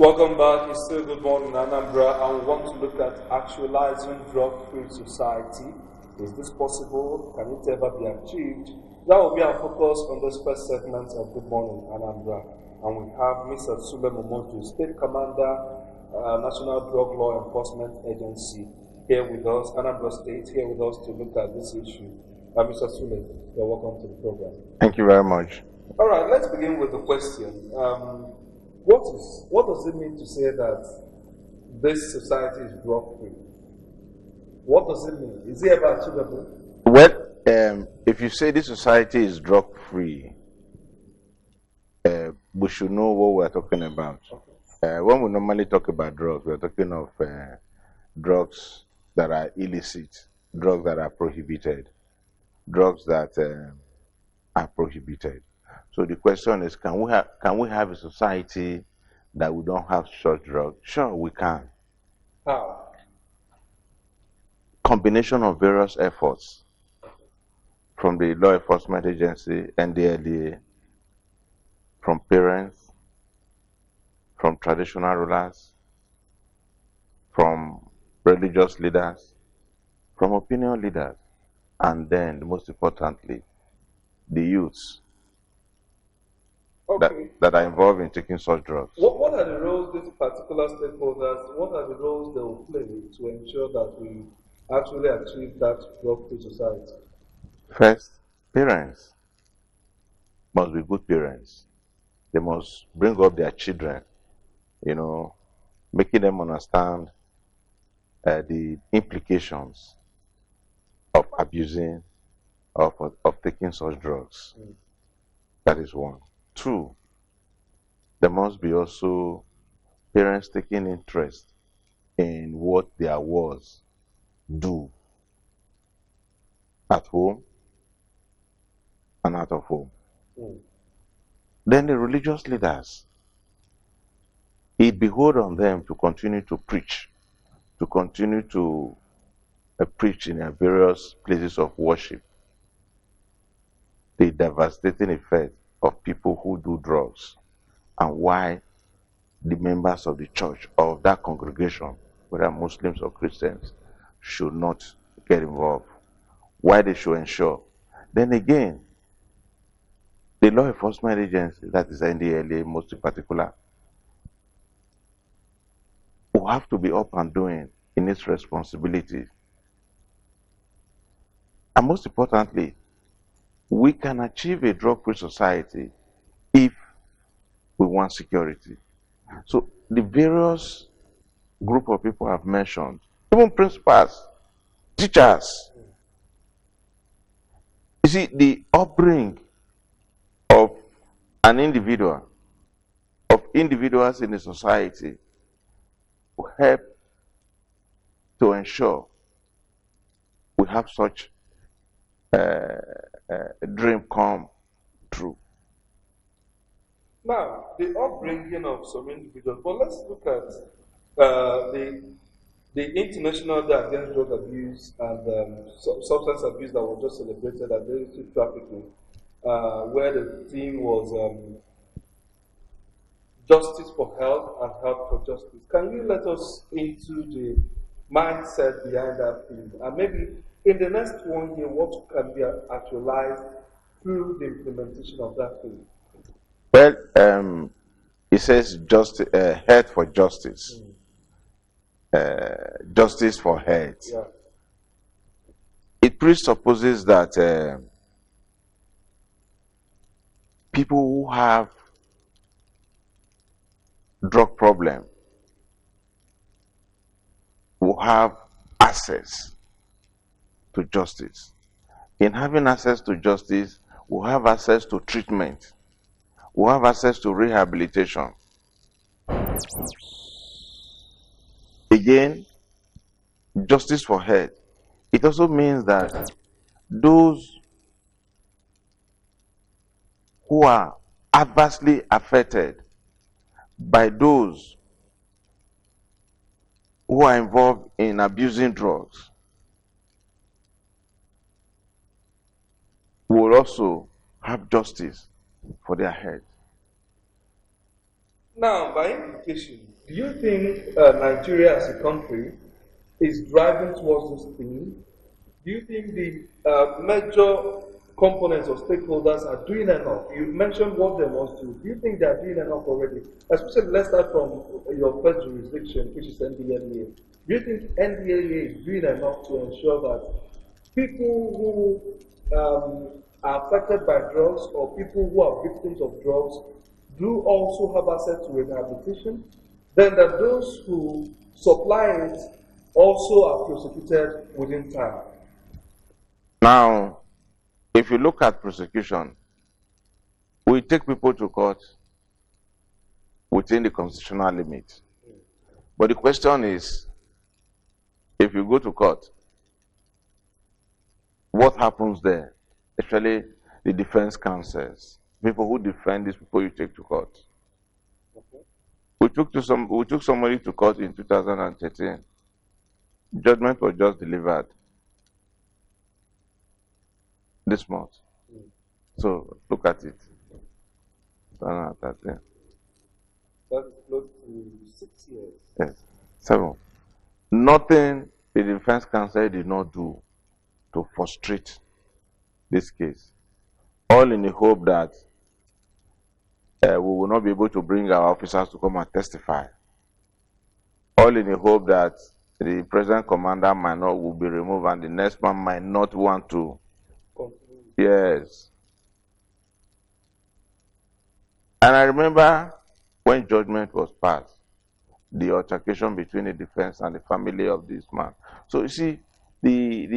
Welcome back. It's still good morning, Anambra, and we want to look at actualizing drug-free society. Is this possible? Can it ever be achieved? That will be our focus on this first segment of Good Morning, Anambra. And we have Mr. Sule Momodu, State Commander, National Drug Law Enforcement Agency, here with us, Anambra State, here with us to look at this issue. Mr. Sule, you're welcome to the program. Thank you very much. All right, let's begin with the question. What does it mean to say that this society is drug-free? What does it mean? Is it ever achievable? Well, if you say this society is drug-free, we should know what we're talking about. Okay. When we normally talk about drugs, we're talking of drugs that are illicit, drugs that are prohibited, drugs that are prohibited. So the question is, can we have a society that we don't have such drugs? Sure, we can. How? Combination of various efforts from the law enforcement agency, NDLEA, from parents, from traditional rulers, from religious leaders, from opinion leaders, and then, most importantly, the youths. Okay. That are involved in taking such drugs. What are the roles these particular stakeholders, what are the roles they will play to ensure that we actually achieve that drug-free society? First, parents must be good parents. They must bring up their children, making them understand the implications of abusing, of taking such drugs. That is one. Two, there must be also parents taking interest in what their wards do at home and out of home. Then the religious leaders, it behooved on them to continue to preach, to continue to preach in their various places of worship the devastating effect of people who do drugs, and why the members of the church or of that congregation, whether Muslims or Christians, should not get involved. Why they should ensure. Then again, the law enforcement agency, that is NDLEA most in particular, will have to be up and doing in its responsibilities. And most importantly, we can achieve a drug-free society if we want security. So the various group of people I've mentioned, even principals, teachers, you see, the upbringing of an individual, of individuals in a society, will help to ensure we have such a dream come true. Now, the upbringing of some individuals, but let's look at the International Day Against Drug Abuse and Substance Abuse that was just celebrated at the illicit trafficking, where the theme was justice for health and health for justice. Can you let us into the mindset behind that theme? And maybe in the next 1 year, what can be actualized through the implementation of that theme? Well, it says health for justice. Justice for health. Yeah. It presupposes that people who have drug problem will have access to justice. In having access to justice, we'll have access to treatment. We'll have access to rehabilitation. Again, justice for health. It also means that those who are adversely affected by those who are involved in abusing drugs will also have justice for their head. Now, by implication, Do you think Nigeria as a country is driving towards this thing? Do you think the major components or stakeholders are doing enough? You mentioned what they must do. Do you think they are doing enough already? Especially, let's start from your first jurisdiction, which is NDLEA. Do you think NDLEA is doing enough to ensure that people who are affected by drugs or people who are victims of drugs do also have access to rehabilitation? Then that those who supply it also are prosecuted within time. Now, if you look at prosecution, we take people to court within the constitutional limit. But the question is, if you go to court, what happens there? Especially the defense counsels, people who defend these people you take to court. Okay. We took somebody to court in 2013. Judgment was just delivered this month. So look at it. 2013. That's close to 6 years. Yes. 7. Nothing the defense counsel did not do to frustrate this case. All in the hope that we will not be able to bring our officers to come and testify. All in the hope that the present commander might not will be removed and the next man might not want to. Yes. And I remember when judgment was passed, the altercation between the defense and the family of this man. So you see,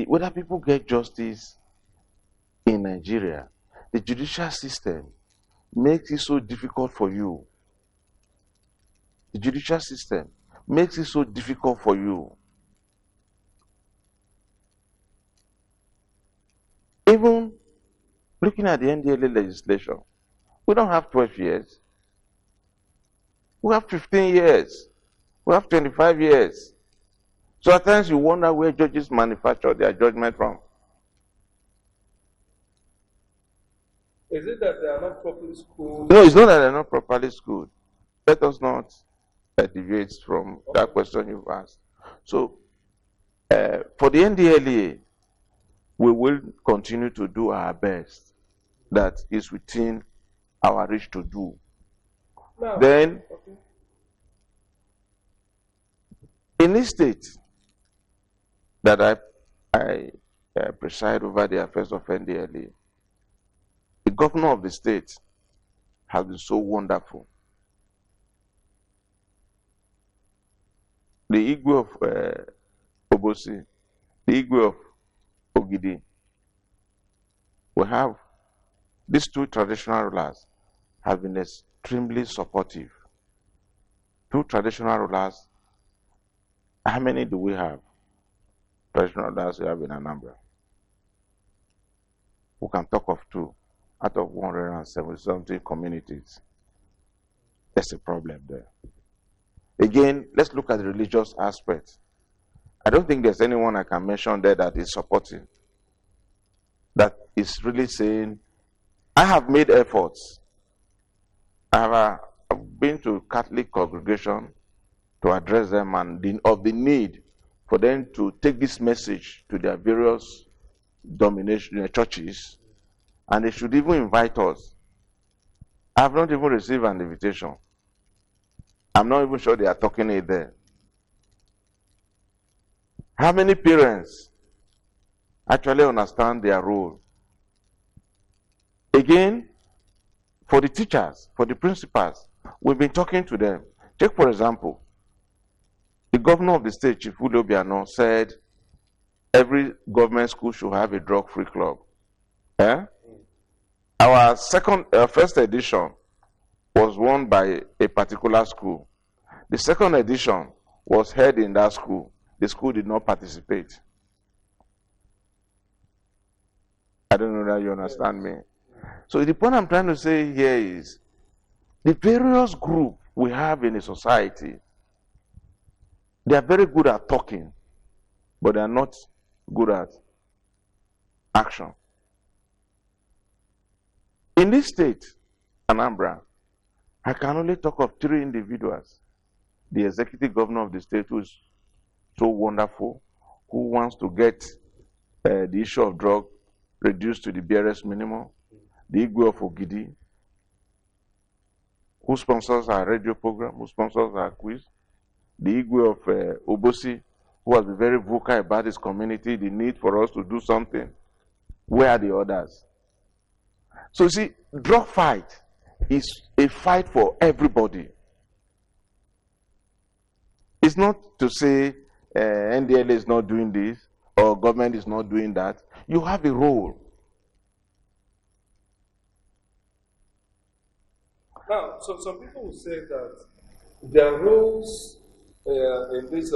whether people get justice in Nigeria, the judicial system makes it so difficult for you. The judicial system makes it so difficult for you. Even looking at the NDLA legislation, we don't have 12 years. We have 15 years. We have 25 years. So at times you wonder where judges manufacture their judgment from. Is it that they are not properly schooled? No, it's not that they're not properly schooled. Let us not deviate from that question you've asked. So, for the NDLEA, we will continue to do our best. That is within our reach to do. No. Then, in this state that I preside over the affairs of NDLEA, the governor of the state has been so wonderful. The Igwe of Obosi, the Igwe of Ogidi, we have these two traditional rulers have been extremely supportive. Two traditional rulers. How many do we have? Traditional rulers we have in Anambra. We can talk of two out of 170-something communities. There's a problem there. Again, let's look at the religious aspect. I don't think there's anyone I can mention there that is supporting. That is really saying, I have made efforts. I've been to Catholic congregation to address them and of the need for them to take this message to their various churches, and they should even invite us. I have not even received an invitation. I'm not even sure they are talking it there. How many parents actually understand their role? Again, for the teachers, for the principals, we've been talking to them. Take, for example, the governor of the state, Chief Udo Biano, said every government school should have a drug-free club. Eh? Our first edition was won by a particular school. The second edition was held in that school. The school did not participate. I don't know that you understand me. So the point I'm trying to say here is, the various groups we have in a society, they are very good at talking, but they are not good at action. In this state, Anambra, I can only talk of 3 individuals the executive governor of the state, who is so wonderful, who wants to get the issue of drug reduced to the barest minimum, the Igwe of Ogidi, who sponsors our radio program, who sponsors our quiz, the Igwe of Obosi, who has been very vocal about his community, the need for us to do something. Where are the others? So you see, drug fight is a fight for everybody. It's not to say NDLA is not doing this or government is not doing that. You have a role. Now, so some people will say that their roles in this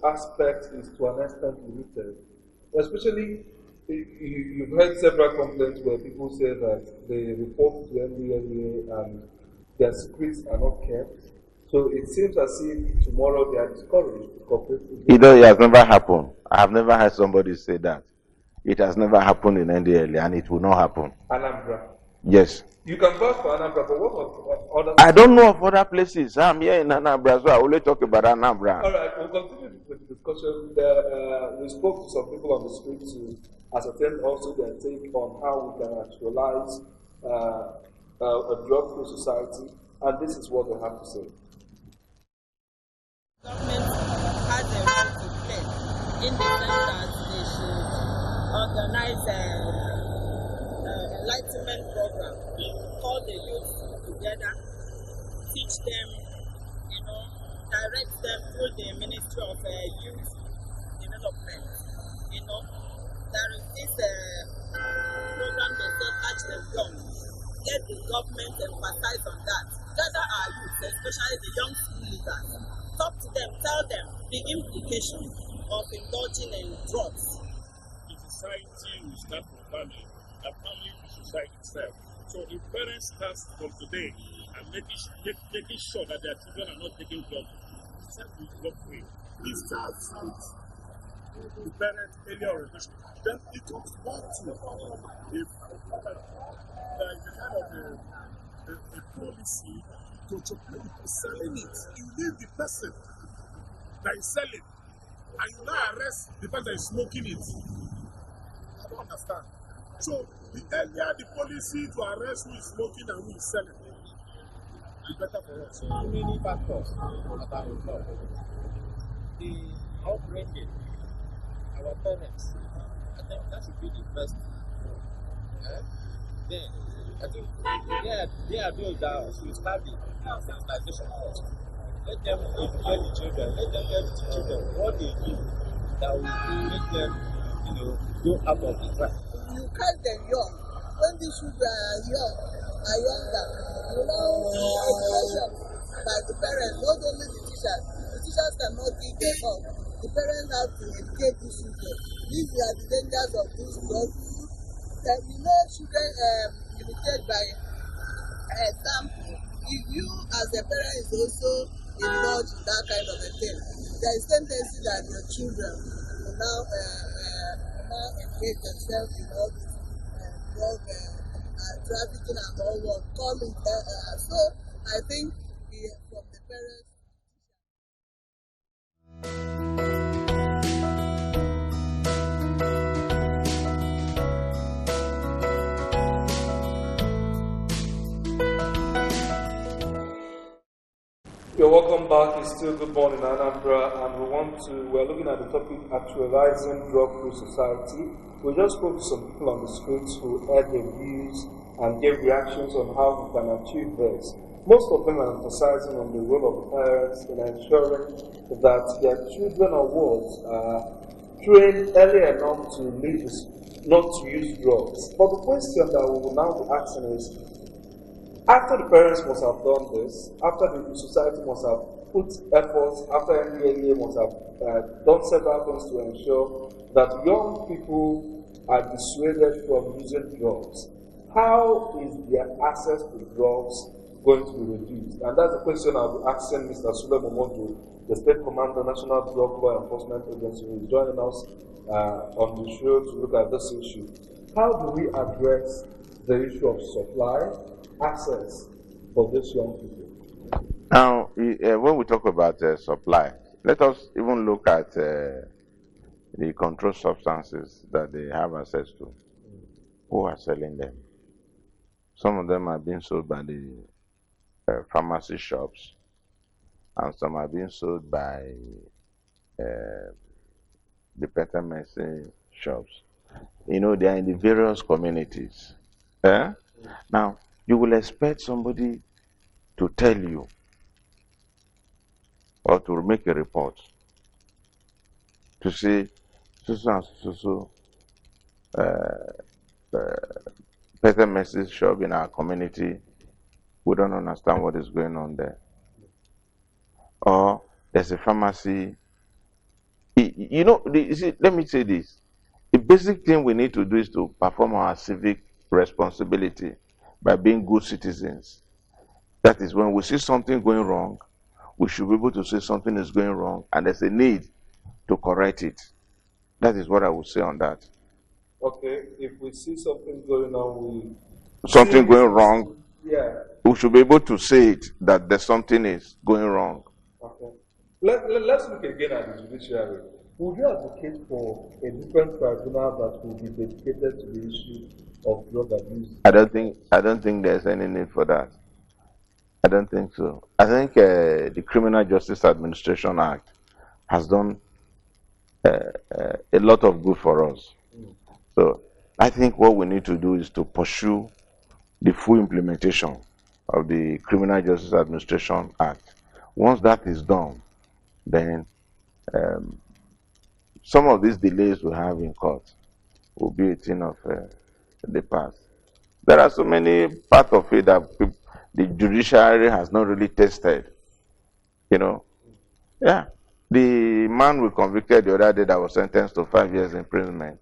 aspect is to an extent limited. Especially, you've heard several complaints where people say that they report to NDLA and their secrets are not kept. So it seems as if tomorrow they are discouraged to cooperate with them. It has never happened. I have never heard somebody say that. It has never happened in NDLA and it will not happen. Anambra. Yes. You can vouch for Anambra, but what of other I don't know of other places. I'm here in Anambra, so I only talk about Anambra. All right, we'll continue with the discussion. We spoke to some people on the street to ascertain also their take on how we can actualize a drug-free society, and this is what they have to say. Government has a role to play in the sense that they should organize enlightenment program, call the youth together, teach them, direct them through the Ministry of Youth Development. There is this program they say Catch Them Young. Let the government emphasize on that. Gather our youth, especially the young school leaders. Talk to them, tell them the implications of indulging in drugs. The society will start from family, and family is society itself. So if parents start from today and making sure that their children are not taking drugs, society will drug free. It starts with the parent early orientation. Then it comes back to if there is a kind of a policy to selling it. You leave the person that is selling and you now arrest the person that is smoking it. I don't understand. So the earlier the policy to arrest who is smoking and who is selling, the better for us. So many factors that are involved. The upbringing, our parents, I think that should be the first thing. Then I think they are those that should start the sensitization first. Let them educate the children, let them tell the children what they do that will make them, go out of the track. You catch them young. When these children are younger, education by the parents, not only the teachers. The teachers cannot give them up. The parents have to educate these children. These are the dangers of this drug. Children limited by example. If you as a parent is also indulge in that kind of a thing, there is tendency that your children will now engage themselves in all this drug trafficking and all what call it. So I think from the parents. You're welcome back. It's still Good Morning Anambra, and we're looking at the topic Actualizing Drug-Free Society. We just spoke to some people on the streets who heard their views and gave reactions on how we can achieve this. Most of them are emphasizing on the role of the parents in ensuring that their children or wards are trained early enough to not to use drugs. But the question that we will now be asking is, after the parents must have done this, after the society must have put efforts, after NDLA must have done several things to ensure that young people are dissuaded from using drugs, how is their access to drugs going to be reduced? And that's the question I'll be asking Mr. Sule Momodu, the State Commander, National Drug Law Enforcement Agency, who is joining us on the show to look at this issue. How do we address the issue of supply, access for these young people? Now, when we talk about supply, let us even look at the controlled substances that they have access to. Who are selling them? Some of them are being sold by the pharmacy shops, and some are being sold by the better medicine shops. You know, they are in the various communities. Eh? Now, you will expect somebody to tell you or to make a report to say, so better medicine shop in our community, we don't understand what is going on there. Or there's a pharmacy. You know, you see, let me say this. The basic thing we need to do is to perform our civic responsibility by being good citizens. That is, when we see something going wrong, we should be able to say something is going wrong and there's a need to correct it. That is what I would say on that. Okay, if we see something going on, something going wrong, yeah, we should be able to say it, that there's something is going wrong. Okay. Let's look again at the judiciary. Would you advocate for a different tribunal that will be dedicated to the issue of drug abuse? I don't think there's any need for that. I don't think so. I think the Criminal Justice Administration Act has done a lot of good for us. So I think what we need to do is to pursue the full implementation of the Criminal Justice Administration Act. Once that is done, then some of these delays we have in court will be a thing of the past. There are so many parts of it that the judiciary has not really tested. You know, yeah. The man we convicted the other day that was sentenced to 5 years imprisonment,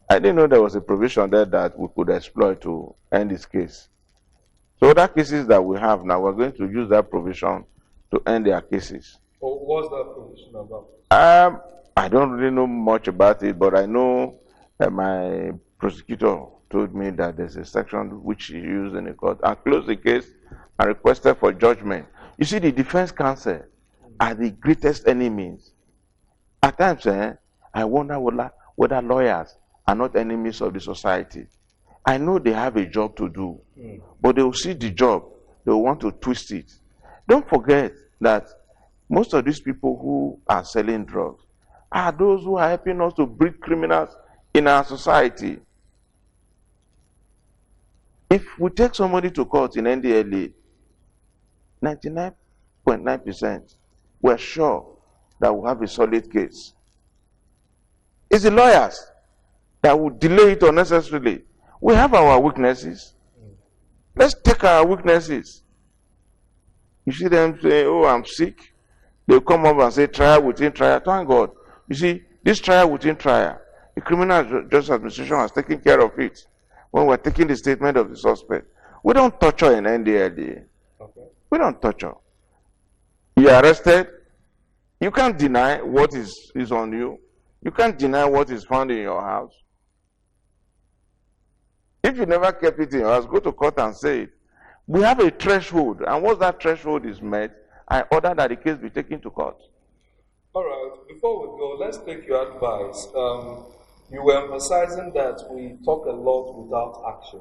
I didn't know there was a provision there that we could exploit to end this case. So other cases that we have now, we're going to use that provision to end their cases. What's that provision about? I don't really know much about it, but I know that my prosecutor told me that there's a section which he used in the court and closed the case and requested for judgment. You see, the defense counsel are the greatest enemies. At times, I wonder whether lawyers are not enemies of the society. I know they have a job to do, but they will see the job, they will want to twist it. Don't forget that most of these people who are selling drugs are those who are helping us to breed criminals in our society. If we take somebody to court in NDLA, 99.9%, we're sure that we'll have a solid case. It's the lawyers that will delay it unnecessarily. We have our weaknesses. Let's take our weaknesses. You see them say, oh, I'm sick. They'll come up and say, trial within trial. Thank God. You see, this trial within trial, the Criminal Justice Administration has taken care of it. When we're taking the statement of the suspect, we don't torture in NDLA. Okay. We don't torture. You're arrested. You can't deny what is on you. You can't deny what is found in your house. If you never kept it in your house, go to court and say it. We have a threshold, and once that threshold is met, I order that the case be taken to court. All right, before we go, let's take your advice. You were emphasizing that we talk a lot without action,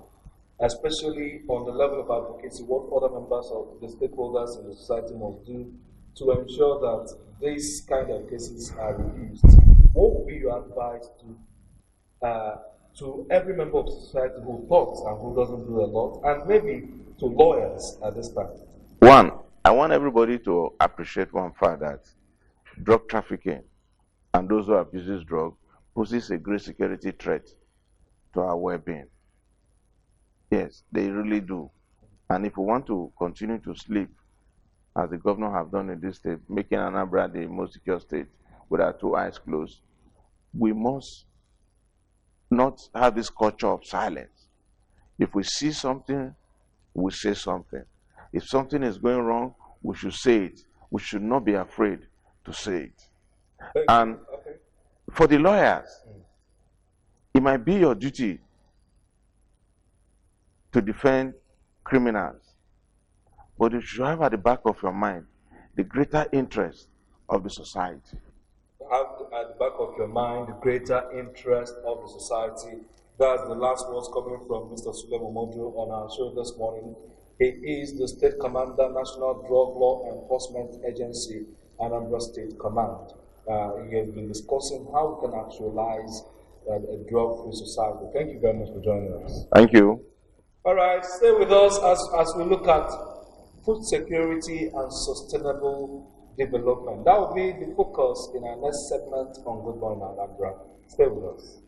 especially on the level of advocacy, what other members of the stakeholders in the society must do to ensure that these kind of cases are reduced. What would be your advice to every member of society who talks and who doesn't do a lot, and maybe to lawyers at this time? One, I want everybody to appreciate one fact, that drug trafficking and those who abuse this drug poses a great security threat to our well-being. Yes, they really do. And if we want to continue to sleep, as the governor have done in this state, making Anambra the most secure state with our 2 eyes closed, we must not have this culture of silence. If we see something, we say something. If something is going wrong, we should say it. We should not be afraid to say it. And for the lawyers, it might be your duty to defend criminals, but you should have at the back of your mind the greater interest of the society. Have at the back of your mind the greater interest of the society. That's the last words coming from Mr. Suleiman Mojo on our show this morning. He is the State Commander, National Drug Law Enforcement Agency, Anambra State Command. He has been discussing how we can actualize a drug-free society. Thank you very much for joining us. Thank you. All right, stay with us as we look at food security and sustainable development. That will be the focus in our next segment on Good Morning Anambra. Stay with us.